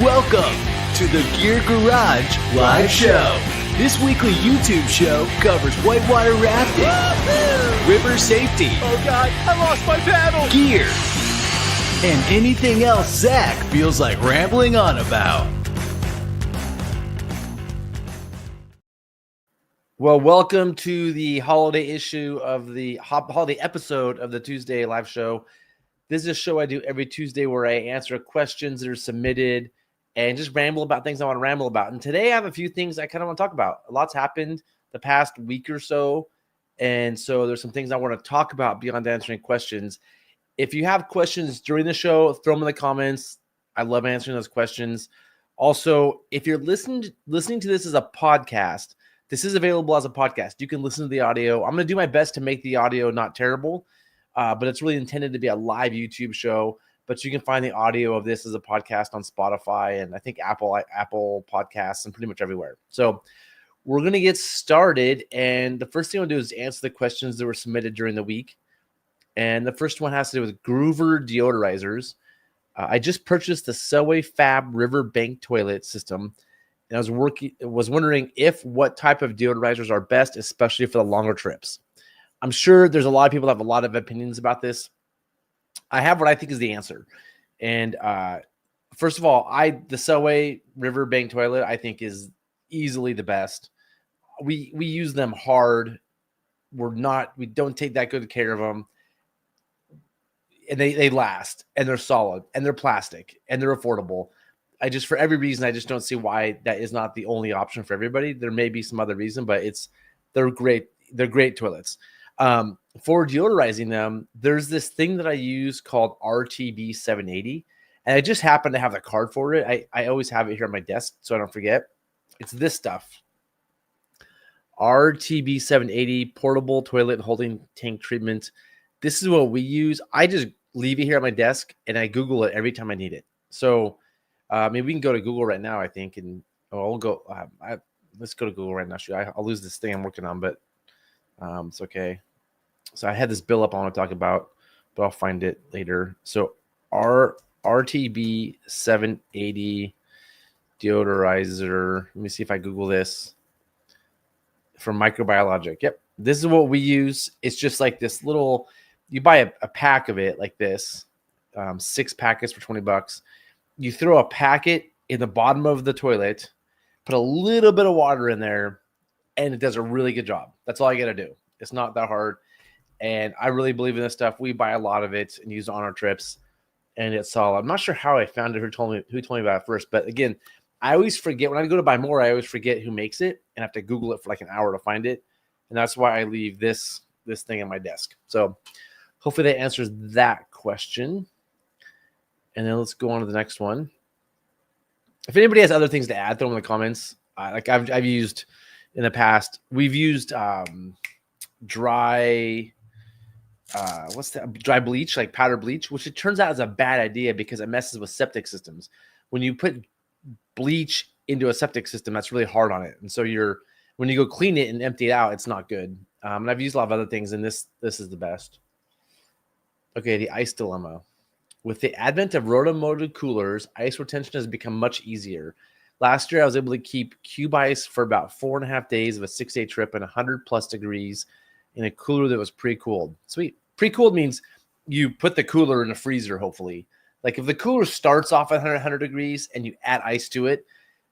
Welcome to the Gear Garage Live Show. This weekly YouTube show covers whitewater rafting, river safety, oh God, I lost my paddle, gear, and anything else Zach feels like rambling on about. Well, welcome to the holiday issue of the holiday episode of the Tuesday live show. This is a show I do every Tuesday where I answer questions that are submitted and just ramble about things I want to ramble about. And today I have a few things I kind of want to talk about. A lot's happened the past week or so. And so there's some things I want to talk about beyond answering questions. If you have questions during the show, throw them in the comments. I love answering those questions. Also, if you're listening to this as a podcast, this is available as a podcast. You can listen to the audio. I'm going to do my best to make the audio not terrible, but it's really intended to be a live YouTube show. But you can find the audio of this as a podcast on Spotify and I think Apple Podcasts and pretty much everywhere. So we're going to get started. And the first thing I'll do is answer the questions that were submitted during the week. And the first one has to do with Groover deodorizers. I just purchased the Selway Fab River Bank toilet system. And I was wondering what type of deodorizers are best, especially for the longer trips. I'm sure there's a lot of people that have a lot of opinions about this. I have what I think is the answer. And first of all, the Selway River Bank toilet I think is easily the best. We use them hard. We don't take that good care of them. And they last, and they're solid, and they're plastic, and they're affordable. For every reason, I just don't see why that is not the only option for everybody. There may be some other reason, but they're great. They're great toilets. For deodorizing them, there's this thing that I use called RTB 780, and I just happen to have the card for it. I always have it here on my desk so I don't forget. It's this stuff. RTB 780 portable toilet holding tank treatment. This is what we use. I just leave it here on my desk, and I Google it every time I need it. So maybe we can go to Google right now, I think, and I'll go. Let's go to Google right now. I'll lose this thing I'm working on, but it's okay. So I had this bill up I want to talk about, but I'll find it later. So RTB 780 deodorizer. Let me see if I Google this. From Microbiologic. Yep. This is what we use. It's just like this little, you buy a pack of it like this, 6 packets for $20. You throw a packet in the bottom of the toilet, put a little bit of water in there, and it does a really good job. That's all I got to do. It's not that hard. And I really believe in this stuff. We buy a lot of it and use it on our trips, and it's solid. I'm not sure how I found it, who told me about it first. But again, I always forget when I go to buy more. I always forget who makes it and have to Google it for like an hour to find it. And that's why I leave this thing on my desk. So hopefully that answers that question. And then let's go on to the next one. If anybody has other things to add, throw them in the comments. I've used in the past. We've used dry bleach, like powder bleach, which it turns out is a bad idea because it messes with septic systems. When you put bleach into a septic system, that's really hard on it, and so when you go clean it and empty it out, it's not good. And I've used a lot of other things, and this is the best. Okay, the ice dilemma. With the advent of roto-molded coolers, ice retention has become much easier. Last year, I was able to keep cube ice for about 4.5 days of a 6-day trip in 100+ degrees in a cooler that was pre-cooled. Sweet. Pre-cooled means you put the cooler in a freezer, hopefully. Like if the cooler starts off at 100 degrees and you add ice to it,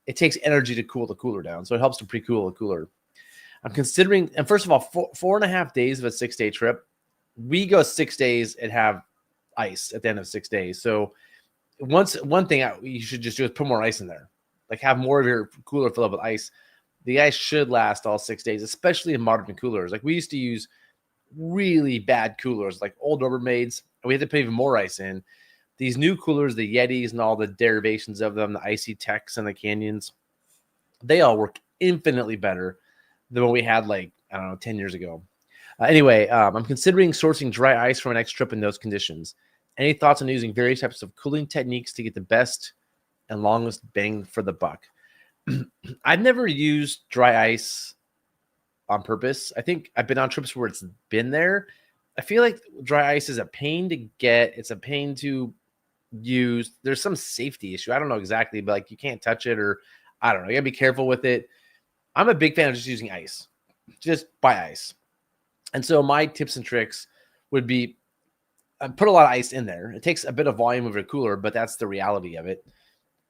it takes energy to cool the cooler down. So it helps to pre-cool a cooler. I'm considering, and first of all, 4.5 days of a 6-day trip. We go 6 days and have ice at the end of 6 days. So one thing you should just do is put more ice in there. Like have more of your cooler filled up with ice. The ice should last all 6 days, especially in modern coolers. Like we used to use really bad coolers, like old Rubbermaids, and we had to put even more ice in. These new coolers, the Yetis and all the derivations of them, the Icy Techs and the Canyons, they all work infinitely better than what we had 10 years ago. Anyway, I'm considering sourcing dry ice for my next trip in those conditions. Any thoughts on using various types of cooling techniques to get the best and longest bang for the buck? I've never used dry ice on purpose. I think I've been on trips where it's been there. I feel like dry ice is a pain to get. It's a pain to used. There's some safety issue. I don't know exactly, but like you can't touch it, or I don't know. You gotta be careful with it. I'm a big fan of just using ice. Just buy ice. And so my tips and tricks would be put a lot of ice in there. It takes a bit of volume of your cooler, but that's the reality of it.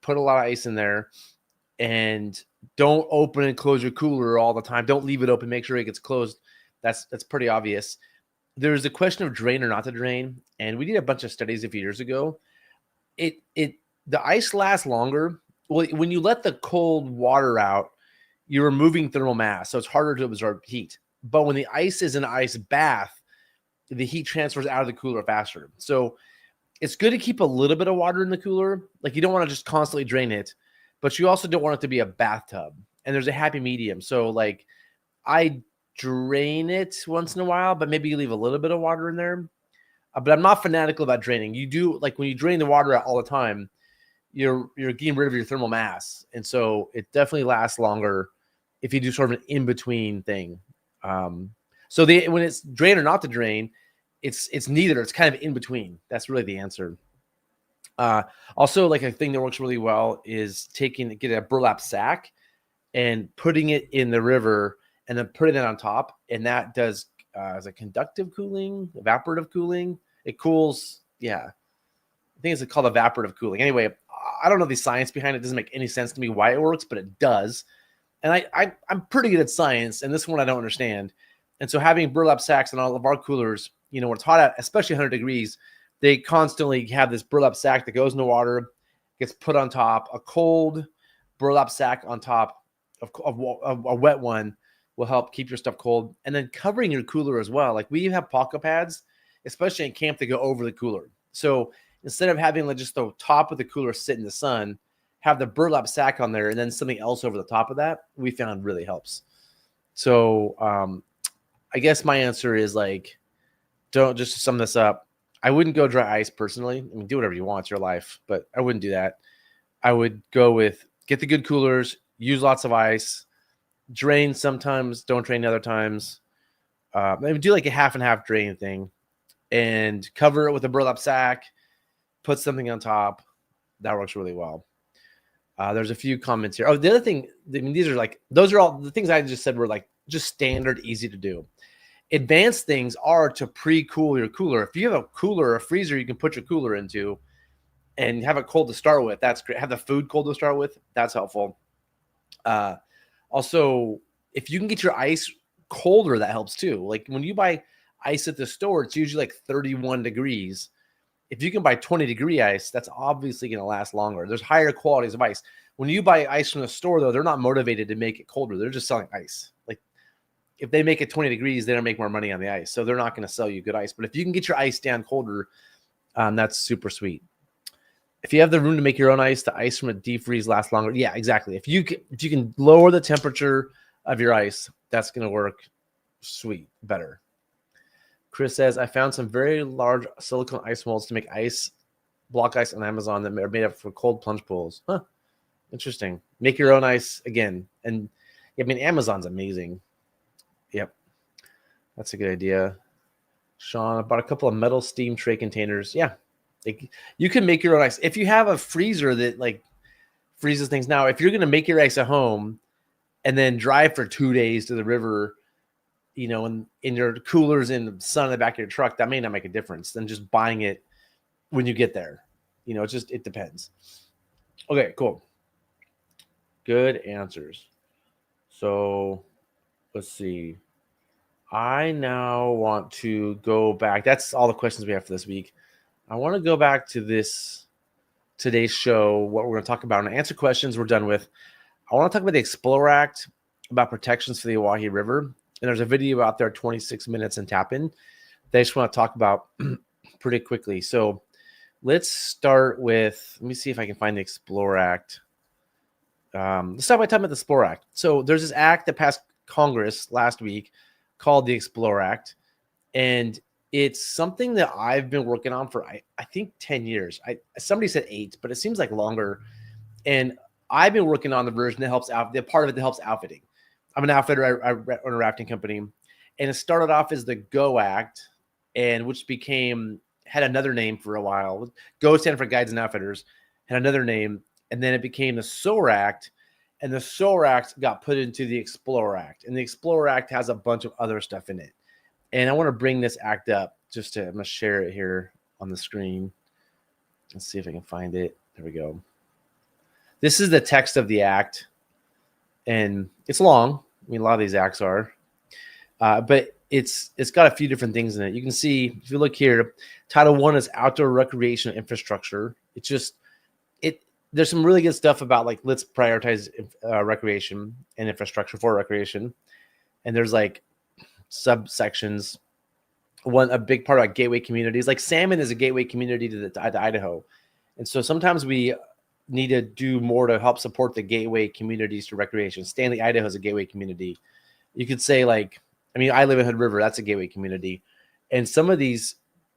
Put a lot of ice in there and don't open and close your cooler all the time. Don't leave it open. Make sure it gets closed. That's pretty obvious. There's a question of drain or not to drain, and we did a bunch of studies a few years ago. The ice lasts longer. Well, when you let the cold water out, you're removing thermal mass, so it's harder to absorb heat. But when the ice is an ice bath, the heat transfers out of the cooler faster. So it's good to keep a little bit of water in the cooler. Like you don't want to just constantly drain it, but you also don't want it to be a bathtub. And there's a happy medium. So like I drain it once in a while, but maybe you leave a little bit of water in there. But I'm not fanatical about draining. You do, like when you drain the water out all the time, you're getting rid of your thermal mass. And so it definitely lasts longer if you do sort of an in-between thing. So when it's drain or not to drain, it's neither. It's kind of in between. That's really the answer. Also, like a thing that works really well is get a burlap sack and putting it in the river and then putting it on top. And that does is it conductive cooling, evaporative cooling? It cools. Yeah, I think it's called evaporative cooling. Anyway, I don't know the science behind it. It doesn't make any sense to me why it works, but it does. And I'm pretty good at science, and this one I don't understand. And so having burlap sacks in all of our coolers, when it's hot out, especially 100 degrees, they constantly have this burlap sack that goes in the water, gets put on top. A cold burlap sack on top of a wet one will help keep your stuff cold. And then covering your cooler as well. Like we have pocket pads, especially in camp, that go over the cooler. So instead of having just the top of the cooler sit in the sun, have the burlap sack on there and then something else over the top of that, we found really helps. So I guess my answer is like, don't, just to sum this up, I wouldn't go dry ice personally. I mean, do whatever you want. It's your life, but I wouldn't do that. I would go with get the good coolers, use lots of ice, drain sometimes, don't drain other times. Maybe do like a half and half drain thing and cover it with a burlap sack, put something on top. That works really well. There's a few comments here. Oh, the other thing, I mean, those are all the things I just said were like just standard, easy to do. Advanced things are to pre-cool your cooler. If you have a cooler or a freezer you can put your cooler into and have it cold to start with, that's great. Have the food cold to start with, that's helpful. Also, if you can get your ice colder, that helps too. Like when you buy ice at the store, it's usually like 31 degrees. If you can buy 20-degree ice, that's obviously going to last longer. There's higher qualities of ice. When you buy ice from the store, though, they're not motivated to make it colder. They're just selling ice. Like if they make it 20 degrees, they don't make more money on the ice. So they're not going to sell you good ice. But if you can get your ice down colder, that's super sweet. If you have the room to make your own ice, the ice from a deep freeze lasts longer. Yeah, exactly. If you can lower the temperature of your ice, that's going to work sweet, better. Chris says, I found some very large silicone ice molds to make block ice on Amazon that are made up for cold plunge pools. Huh. Interesting. Make your own ice again. And I mean, Amazon's amazing. Yep. That's a good idea. Sean, I bought a couple of metal steam tray containers. Yeah. You can make your own ice. If you have a freezer that like freezes things now, if you're going to make your ice at home and then drive for 2 days to the river, in your coolers in the sun in the back of your truck, that may not make a difference than just buying it when you get there. It depends. Okay, cool. Good answers. So let's see. I now want to go back. That's all the questions we have for this week. I want to go back to today's show, what we're going to talk about, and answer questions we're done with. I want to talk about the Explore Act, about protections for the Owyhee River. And there's a video out there, 26 minutes and tap in, that I just want to talk about pretty quickly. So let's start with, let me see if I can find the Explore Act. Let's start by talking about the Explore Act. So there's this act that passed Congress last week called the Explore Act. And it's something that I've been working on for, I think, 10 years. Somebody said 8, but it seems like longer. And I've been working on the version that helps out, the part of it that helps outfitting. I'm an outfitter. I run a rafting company, and it started off as the Go Act, and which became had another name for a while. GO stand for Guides and Outfitters, had another name, and then it became the SOAR Act, and the SOAR Act got put into the Explorer Act, and the Explorer Act has a bunch of other stuff in it. And I want to bring this act up I'm going to share it here on the screen. Let's see if I can find it. There we go. This is the text of the act, and it's long. I mean, a lot of these acts are, but it's got a few different things in it. You can see, if you look here, Title 1 is outdoor recreation infrastructure. There's some really good stuff about, like, let's prioritize recreation and infrastructure for recreation. And there's like subsections. A big part about gateway communities, like salmon is a gateway community to Idaho. And so sometimes we need to do more to help support the gateway communities to recreation. Stanley, Idaho is a gateway community. You could say, like, I mean, I live in Hood River. That's a gateway community. And some of these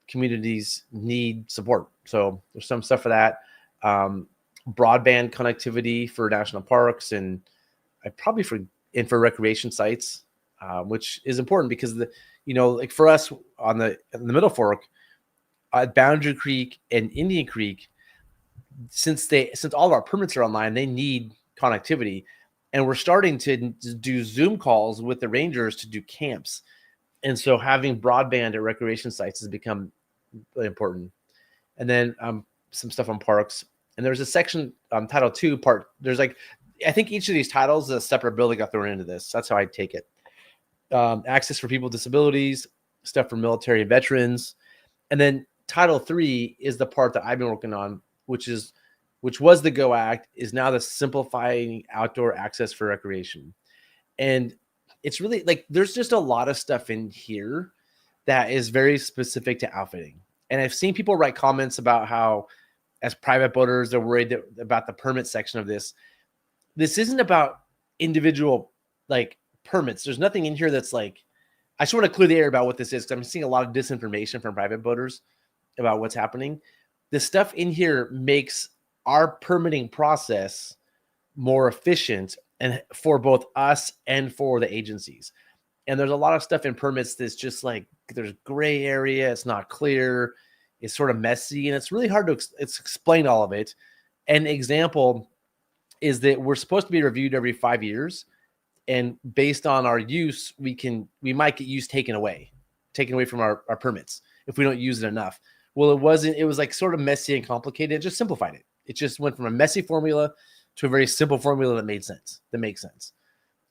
communities need support. So there's some stuff for that. Broadband connectivity for national parks and for recreation sites, which is important because like for us in the Middle Fork, Boundary Creek and Indian Creek, since all of our permits are online, they need connectivity, and we're starting to do Zoom calls with the rangers to do camps, and so having broadband at recreation sites has become really important. And then some stuff on parks. And there's a section, Title 2 part. There's like, I think each of these titles is a separate bill that got thrown into this. That's how I take it. Access for people with disabilities, stuff for military and veterans. And then Title 3 is the part that I've been working on, which was the GO Act, is now the simplifying outdoor access for recreation. And it's really like, there's just a lot of stuff in here that is very specific to outfitting. And I've seen people write comments about how, as private boaters, they're worried about the permit section of this. This isn't about individual, like, permits. There's nothing in here that's like, I just want to clear the air about what this is, because I'm seeing a lot of disinformation from private boaters about what's happening. The stuff in here makes our permitting process more efficient, and for both us and for the agencies. And there's a lot of stuff in permits that's just like, there's gray area. It's not clear. It's sort of messy, and it's really hard to explain all of it. An example is that we're supposed to be reviewed every 5 years, and based on our use, we might get use taken away from our permits if we don't use it enough. Well, it was like sort of messy and complicated. It just simplified it. It just went from a messy formula to a very simple formula that makes sense.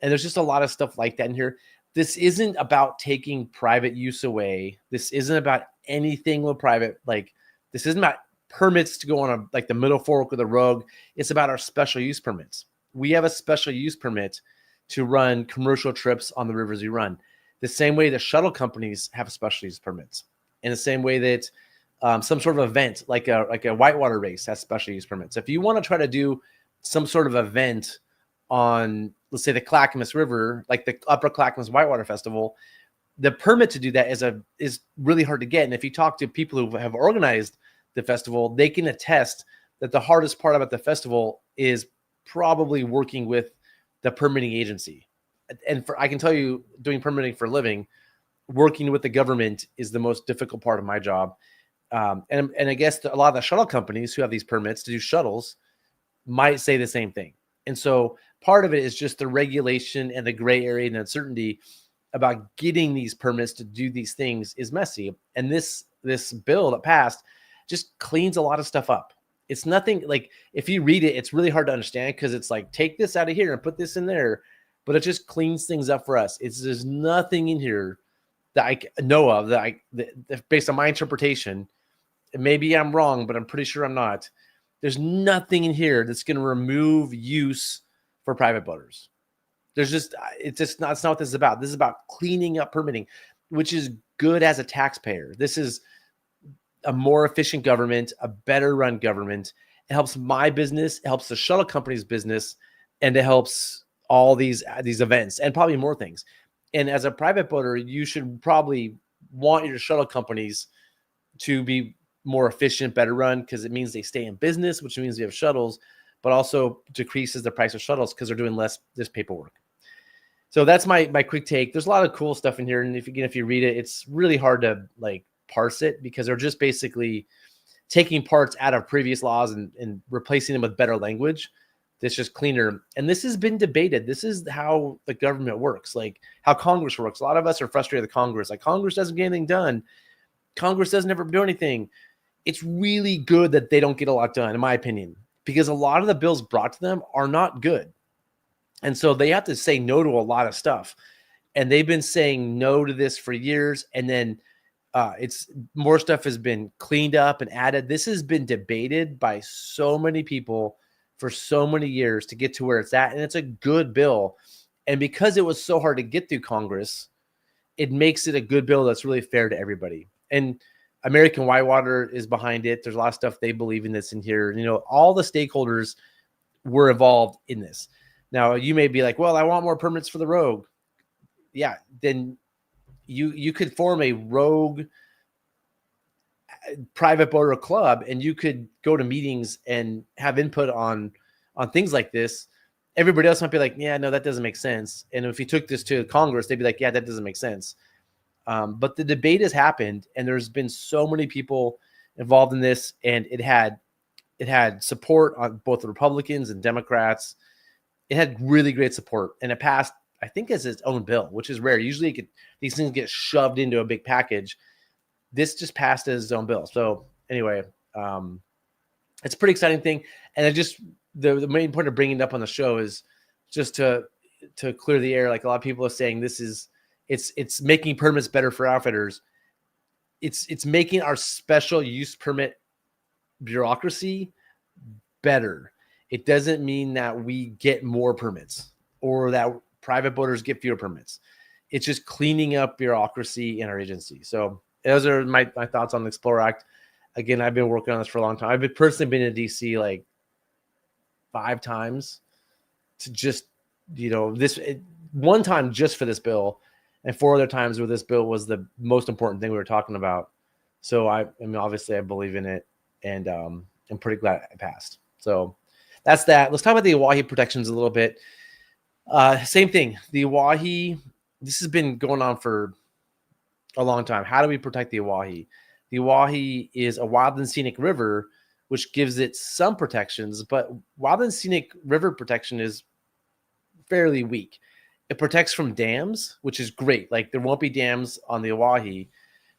And there's just a lot of stuff like that in here. This isn't about taking private use away. This isn't about anything with private. Like, this isn't about permits to go on like the Middle Fork or the Rogue. It's about our special use permits. We have a special use permit to run commercial trips on the rivers we run. The same way the shuttle companies have special use permits. In the same way that some sort of event, like a whitewater race, has special use permits. If you want to try to do some sort of event on, let's say, the Clackamas River, like the Upper Clackamas Whitewater Festival, the permit to do that is really hard to get. And if you talk to people who have organized the festival, they can attest that the hardest part about the festival is probably working with the permitting agency. And I can tell you, doing permitting for a living, working with the government is the most difficult part of my job. And I guess a lot of the shuttle companies who have these permits to do shuttles might say the same thing. And so part of it is just the regulation and the gray area and uncertainty about getting these permits to do these things is messy. And this bill that passed just cleans a lot of stuff up. It's nothing like, if you read it, it's really hard to understand, because it's like, take this out of here and put this in there, but it just cleans things up for us. There's nothing in here that I know of that based on my interpretation, maybe I'm wrong, but I'm pretty sure I'm not. There's nothing in here that's going to remove use for private boaters. It's not what this is about. This is about cleaning up permitting, which is good as a taxpayer. This is a more efficient government, a better run government. It helps my business, it helps the shuttle company's business, and it helps all these events and probably more things. And as a private boater, you should probably want your shuttle companies to be more efficient, better run, because it means they stay in business, which means we have shuttles, but also decreases the price of shuttles because they're doing this paperwork. So that's my quick take. There's a lot of cool stuff in here, and if you read it, it's really hard to like parse it because they're just basically taking parts out of previous laws and replacing them with better language that's just cleaner. And this has been debated. This is how the government works, like how Congress works. A lot of us are frustrated with Congress. Like, Congress doesn't get anything done. Congress doesn't ever do anything. It's really good that they don't get a lot done, in my opinion, because a lot of the bills brought to them are not good. And so they have to say no to a lot of stuff. And they've been saying no to this for years. And then it's more stuff has been cleaned up and added. This has been debated by so many people for so many years to get to where it's at. And it's a good bill. And because it was so hard to get through Congress, it makes it a good bill that's really fair to everybody. And American Whitewater is behind it. There's a lot of stuff they believe in this in here. You know, all the stakeholders were involved in this. Now, you may be like, well, I want more permits for the rogue. Yeah, then you could form a rogue private boater club, and you could go to meetings and have input on things like this. Everybody else might be like, yeah, no, that doesn't make sense. And if you took this to Congress, they'd be like, yeah, that doesn't make sense. But the debate has happened, and there's been so many people involved in this, and it had support on both the Republicans and Democrats. It had really great support, and it passed, I think, as its own bill, which is rare. Usually these things get shoved into a big package. This just passed as its own bill. So anyway, it's a pretty exciting thing. And I just, the main point of bringing it up on the show is just to clear the air. Like, a lot of people are saying it's making permits better for outfitters. It's making our special use permit bureaucracy better. It doesn't mean that we get more permits or that private boaters get fewer permits. It's just cleaning up bureaucracy in our agency. So those are my thoughts on the Explorer Act. Again, I've been working on this for a long time. I've personally been in DC like 5 times to just, one time just for this bill, and 4 other times where this bill was the most important thing we were talking about. So I mean, obviously I believe in it, and I'm pretty glad it passed. So that's that. Let's talk about the Awahi protections a little bit. Same thing. The Awahi, this has been going on for a long time. How do we protect the Awahi? The Awahi is a wild and scenic river, which gives it some protections, but wild and scenic river protection is fairly weak. It protects from dams, which is great. Like, there won't be dams on the Awahi,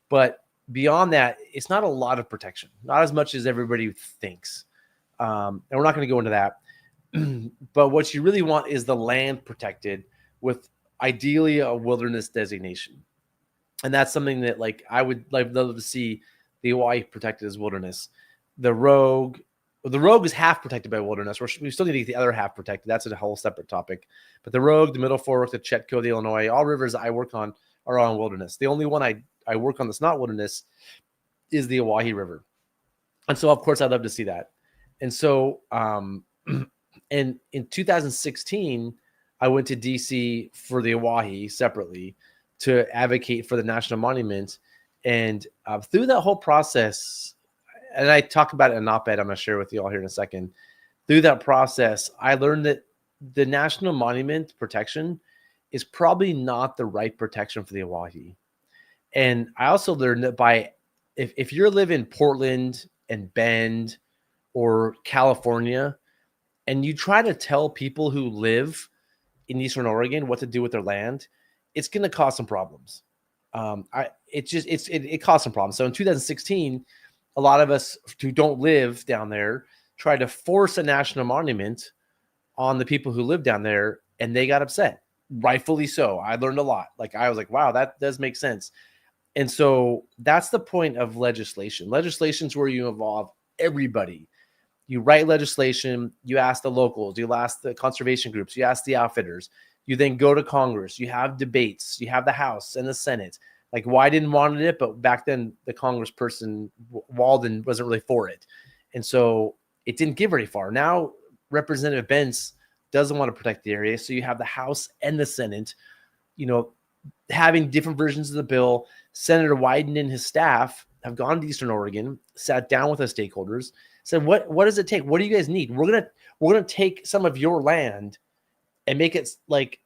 but beyond that, it's not a lot of protection, not as much as everybody thinks. And we're not going to go into that. But what you really want is the land protected with ideally a wilderness designation. And that's something that, like, I would love to see the Hawaii protected as wilderness. The rogue is half protected by wilderness. We still need to get the other half protected. That's a whole separate topic. But the Rogue, the Middle Fork, the Chetco, the Illinois, all rivers I work on are on wilderness. The only one I work on that's not wilderness is the Oahe River. And so, of course, I'd love to see that. And so, and in 2016, I went to DC for the Oahe separately to advocate for the national monument. And through that whole process, and I talk about it in an op-ed I'm going to share with you all here in a second. Through that process, I learned that the national monument protection is probably not the right protection for the Oahe. And I also learned that if you're living in Portland and Bend or California, and you try to tell people who live in Eastern Oregon what to do with their land, it's going to cause some problems. It caused some problems. So in 2016, a lot of us who don't live down there tried to force a national monument on the people who live down there, and they got upset. Rightfully so. I learned a lot. Like, I was like, wow, that does make sense. And so that's the point of legislation. Legislation is where you involve everybody. You write legislation, you ask the locals, you ask the conservation groups, you ask the outfitters, you then go to Congress, you have debates, you have the House and the Senate. Like, Wyden wanted it, but back then the congressperson, Walden, wasn't really for it. And so it didn't get very far. Now Representative Benz doesn't want to protect the area. So you have the House and the Senate, having different versions of the bill. Senator Wyden and his staff have gone to Eastern Oregon, sat down with the stakeholders, said, what does it take? What do you guys need? We're gonna take some of your land and make it like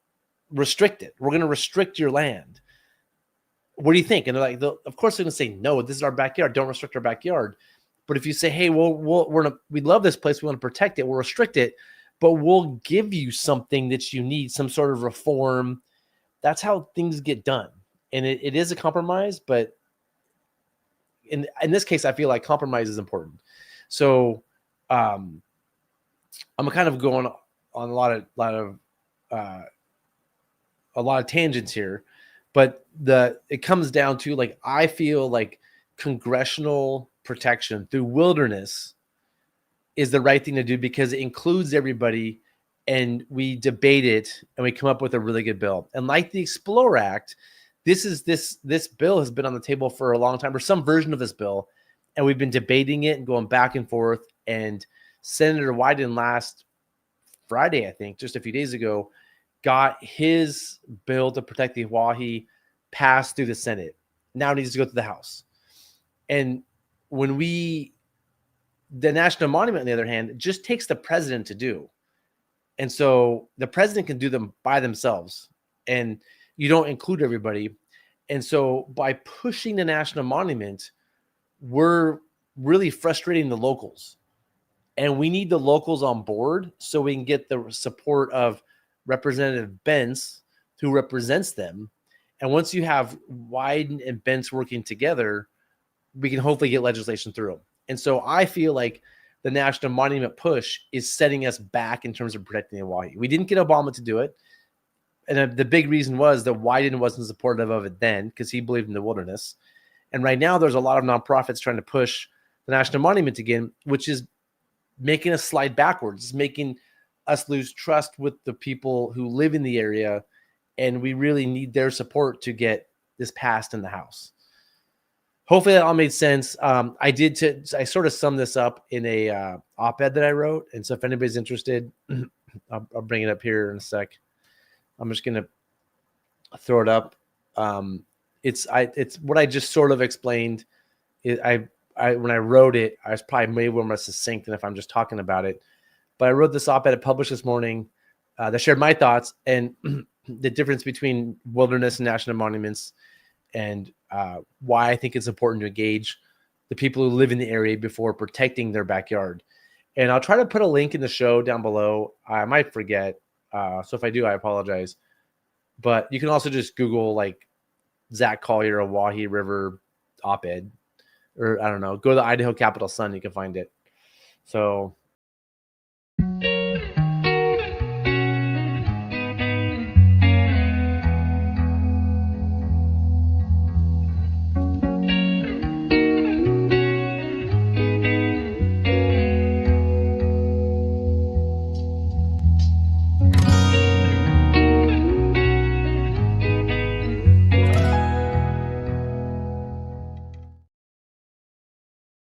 restricted. We're gonna restrict your land. what do you think? And they're like, of course they're going to say, no, this is our backyard. Don't restrict our backyard. But if you say, hey, we love this place, we want to protect it, we'll restrict it, but we'll give you something that you need, some sort of reform. That's how things get done. And it is a compromise, but in this case, I feel like compromise is important. So I'm kind of going on a lot of tangents here, but it comes down to, like, I feel like congressional protection through wilderness is the right thing to do because it includes everybody, and we debate it and we come up with a really good bill. And like the Explore Act, this bill has been on the table for a long time, or some version of this bill, and we've been debating it and going back and forth. And Senator Wyden last Friday, I think, just a few days ago, got his bill to protect the Oahe passed through the Senate. Now it needs to go to the House. And the National Monument, on the other hand, just takes the president to do. And so the president can do them by themselves, and you don't include everybody. And so by pushing the National Monument, we're really frustrating the locals. And we need the locals on board so we can get the support of Representative Bentz, who represents them. And once you have Wyden and Bentz working together, we can hopefully get legislation through. And so I feel like the National Monument push is setting us back in terms of protecting the Oahe. We didn't get Obama to do it. And the big reason was that Wyden wasn't supportive of it then because he believed in the wilderness. And right now there's a lot of nonprofits trying to push the National Monument again, which is making us slide backwards. It's making us lose trust with the people who live in the area. And we really need their support to get this passed in the House. Hopefully that all made sense. I sort of summed this up in a op-ed that I wrote. And so if anybody's interested, I'll bring it up here in a sec. I'm just going to throw it up. It's what I just sort of explained. When I wrote it, I was probably maybe more succinct than if I'm just talking about it. But I wrote this op-ed published this morning that shared my thoughts and the difference between wilderness and national monuments, and why I think it's important to engage the people who live in the area before protecting their backyard. And I'll try to put a link in the show down below. I might forget. So if I do, I apologize. But you can also just Google like Zach Collier, Oahe River op-ed, or I don't know, go to the Idaho Capital Sun. You can find it. So